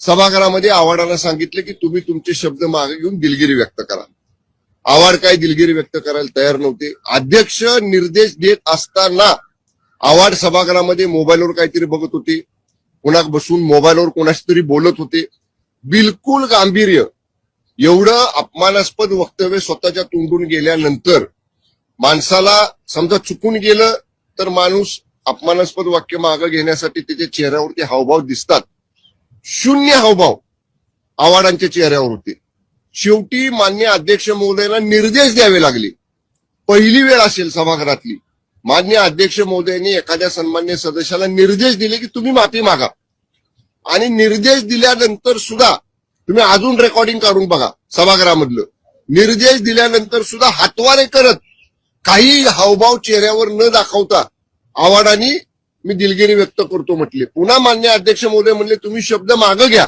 सभागृहामध्ये आव्हाडांना सांगितले की तुम्ही तुमचे शब्द मागे घेऊन दिलगिरी व्यक्त करा. आव्हाड काय दिलगिरी व्यक्त करायला तयार नव्हते. अध्यक्ष निर्देश देत असताना आव्हाड सभागृहामध्ये मोबाईलवर काहीतरी बघत होते, पुन्हा बसून मोबाईलवर कोणाशी तरी बोलत होते. बिलकुल गांभीर्य, एवढं अपमानास्पद वक्तव्य स्वतःच्या तोंडून गेल्यानंतर माणसाला समजा चुकून गेलं तर माणूस अपमानास्पद वाक्य मागे घेण्यासाठी त्याच्या चेहऱ्यावरती हावभाव दिसतात. शून्य हावभाव आव्हाडांच्या चेहऱ्यावर होते. शेवटी मान्य अध्यक्ष महोदयांना निर्देश द्यावे लागले. पहिली वेळ असेल सभागृहातली, मान्य अध्यक्ष महोदयांनी एखाद्या सन्मान्य सदस्याला निर्देश दिले की तुम्ही माफी मागा. आणि निर्देश दिल्यानंतर सुद्धा तुम्ही अजून रेकॉर्डिंग काढून बघा सभागृहामधलं. निर्देश दिल्यानंतर सुद्धा हातवारे करत काही हावभाव चेहऱ्यावर न दाखवता आव्हाडांनी मी दिलगिरी व्यक्त करतो म्हटले. पुन्हा मान्य अध्यक्ष महोदय म्हणले तुम्ही शब्द मागे घ्या.